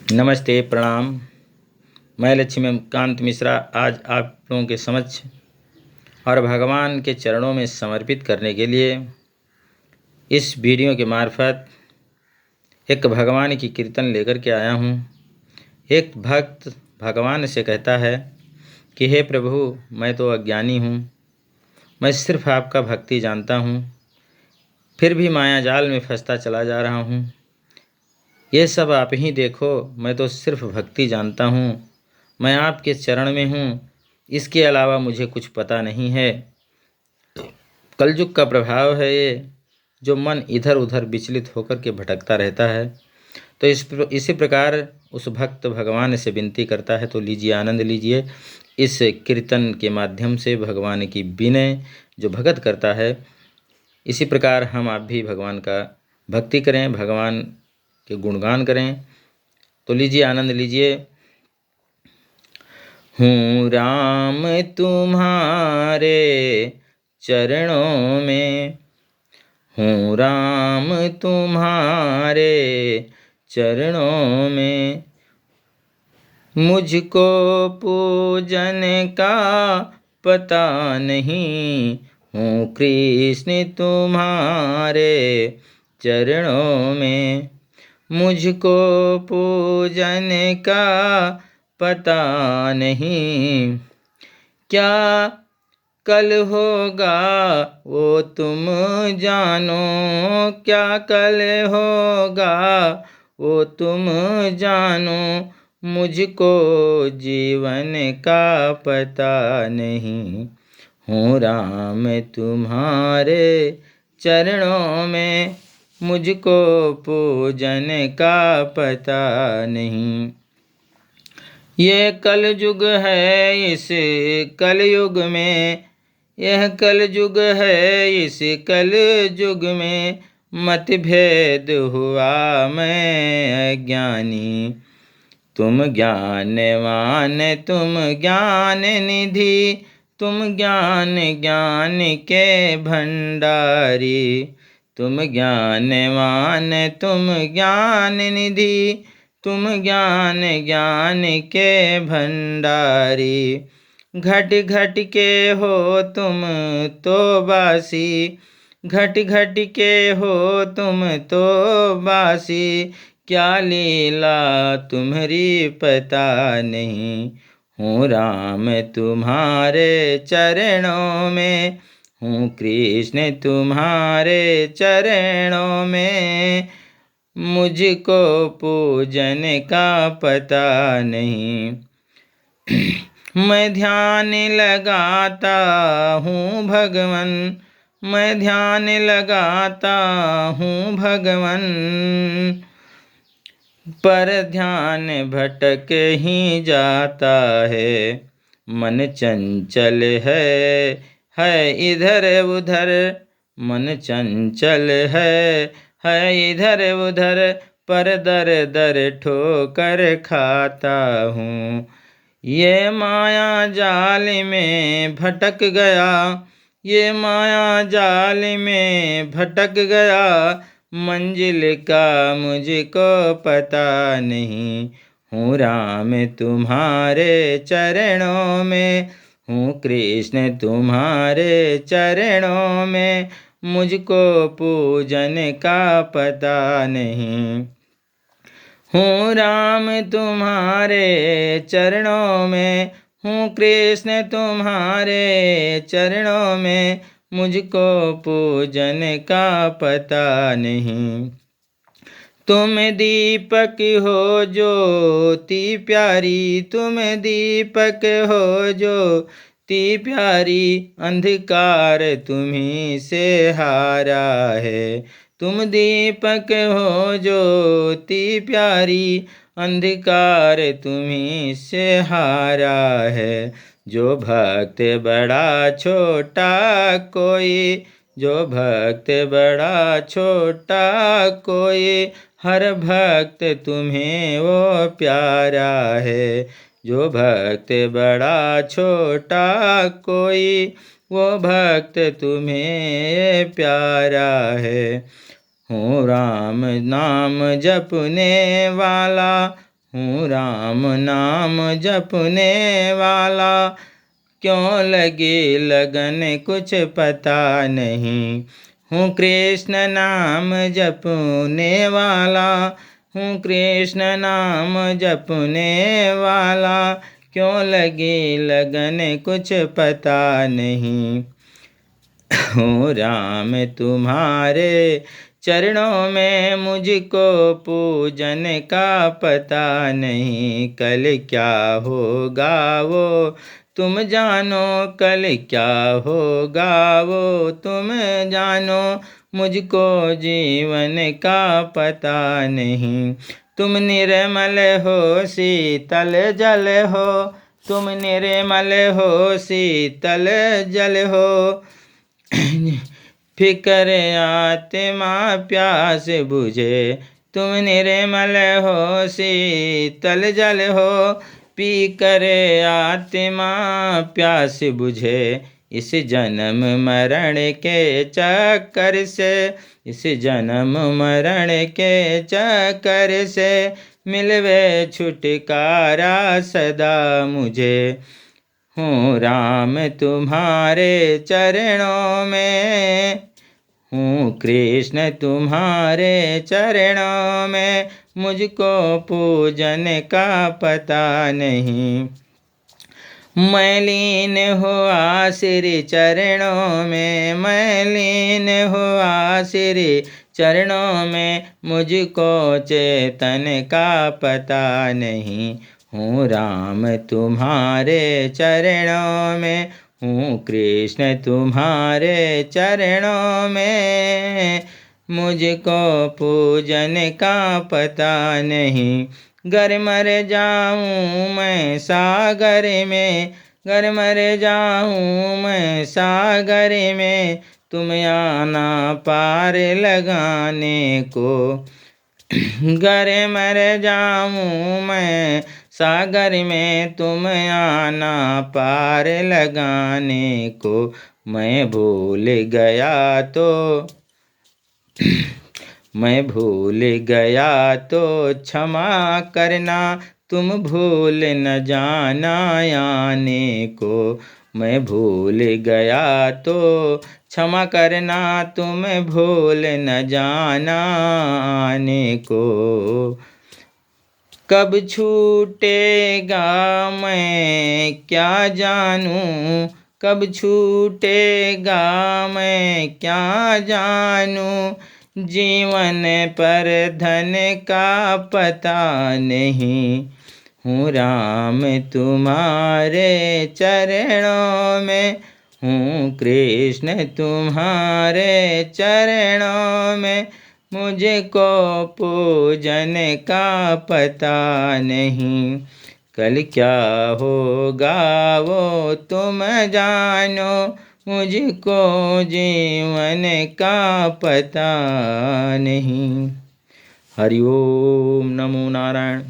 नमस्ते, प्रणाम। मैं लक्ष्मीकांत मिश्रा आज आप लोगों के समक्ष और भगवान के चरणों में समर्पित करने के लिए इस वीडियो के मार्फत एक भगवान की कीर्तन लेकर के आया हूँ। एक भक्त भगवान से कहता है कि हे प्रभु, मैं तो अज्ञानी हूँ, मैं सिर्फ आपका भक्ति जानता हूँ, फिर भी माया जाल में फंसता चला जा रहा हूँ। ये सब आप ही देखो, मैं तो सिर्फ भक्ति जानता हूँ, मैं आपके चरण में हूँ, इसके अलावा मुझे कुछ पता नहीं है। कलयुग का प्रभाव है ये, जो मन इधर उधर विचलित होकर के भटकता रहता है। तो इसी प्रकार उस भक्त भगवान से विनती करता है। तो लीजिए, आनंद लीजिए इस कीर्तन के माध्यम से भगवान की विनय जो भगत करता है। इसी प्रकार हम आप भी भगवान का भक्ति करें, भगवान के गुणगान करें। तो लीजिए, आनंद लीजिए। हूँ राम तुम्हारे चरणों में, हूँ राम तुम्हारे चरणों में, मुझको पूजन का पता नहीं, हूँ कृष्ण तुम्हारे चरणों में, मुझको पूजन का पता नहीं। क्या कल होगा वो तुम जानो, क्या कल होगा वो तुम जानो, मुझको जीवन का पता नहीं, हूँ राम तुम्हारे चरणों में, मुझको पूजन का पता नहीं। ये कलयुग है, इस कलयुग में, यह कलयुग है, इस कलयुग में, मतभेद हुआ मैं अज्ञानी, तुम ज्ञानवान, तुम ज्ञान निधि, तुम ज्ञान ज्ञान के भंडारी, तुम ज्ञानवान, तुम ज्ञान निधि, तुम ज्ञान ज्ञान के भंडारी। घट घट के हो तुम तो बासी, घट घट के हो तुम तो बासी, क्या लीला तुम्हारी पता नहीं, हूँ राम तुम्हारे चरणों में, हूँ कृष्ण तुम्हारे चरणों में, मुझको पूजन का पता नहीं। मैं ध्यान लगाता हूँ भगवन, मैं ध्यान लगाता हूँ भगवन, पर ध्यान भटक ही जाता है, मन चंचल है इधर उधर, मन चंचल है इधर उधर, पर दर दर ठोकर खाता हूँ, ये माया जाल में भटक गया, ये माया जाल में भटक गया, मंजिल का मुझको पता नहीं, हूँ राम तुम्हारे चरणों में, हूँ कृष्ण तुम्हारे चरणों में, मुझको पूजन का पता नहीं, हूँ राम तुम्हारे चरणों में, हूँ कृष्ण तुम्हारे चरणों में, मुझको पूजन का पता नहीं। तुम दीपक हो ज्योति प्यारी, तुम दीपक हो ज्योति प्यारी, अंधकार तुम्ही से हारा है, तुम दीपक हो ज्योति प्यारी, अंधकार तुम्ही से हारा है, जो भक्त बड़ा छोटा कोई, जो भक्त बड़ा छोटा कोई, हर भक्त तुम्हें वो प्यारा है, जो भक्त बड़ा छोटा कोई, वो भक्त तुम्हें प्यारा है, हूँ राम नाम जपने वाला, हूँ राम नाम जपने वाला, क्यों लगी लगन कुछ पता नहीं। हूँ कृष्ण नाम जपने वाला, हूँ कृष्ण नाम जपने वाला, क्यों लगी लगन कुछ पता नहीं। हूँ राम तुम्हारे चरणों में, मुझको पूजन का पता नहीं। कल क्या होगा वो तुम जानो, कल क्या होगा वो तुम जानो, मुझको जीवन का पता नहीं। तुम निर्मल हो शीतल जल हो, तुम निर्मल हो शीतल जल हो, फिकर आत्मा प्यास बुझे। तुम निर्मल हो शीतल जल हो, पी कर आत्मा प्यास बुझे। इस जन्म मरण के चक्कर से, इस जन्म मरण के चक्कर से, मिलवे छुटकारा सदा मुझे। हूँ राम तुम्हारे चरणों में, हूँ कृष्ण तुम्हारे चरणों में, मुझको पूजन का पता नहीं। मैं लीन हुआ श्री चरणों में, मैं लीन हुआ श्री चरणों में, मुझको चेतन का पता नहीं। हूँ राम तुम्हारे चरणों में, हूँ कृष्ण तुम्हारे चरणों में, मुझको पूजन का पता नहीं। गर मर जाऊँ मैं सागर में, गर मर जाऊँ मैं सागर में, तुम आना पार लगाने को। गर मर जाऊँ मैं सागर में, तुम आना पार लगाने को। मैं भूल गया तो मैं भूल गया तो क्षमा करना, तुम भूल न जाना आने को। मैं भूल गया तो क्षमा करना, तुम भूल न जाना आने को। कब छूटेगा मैं क्या जानूं, कब छूटेगा मैं क्या जानूं, जीवन पर धन का पता नहीं। हूँ राम तुम्हारे चरणों में, हूँ कृष्ण तुम्हारे चरणों में, मुझको पूजन का पता नहीं। कल क्या होगा वो तुम जानो, मुझको जीवन का पता नहीं। हरि ओम नमो नारायण।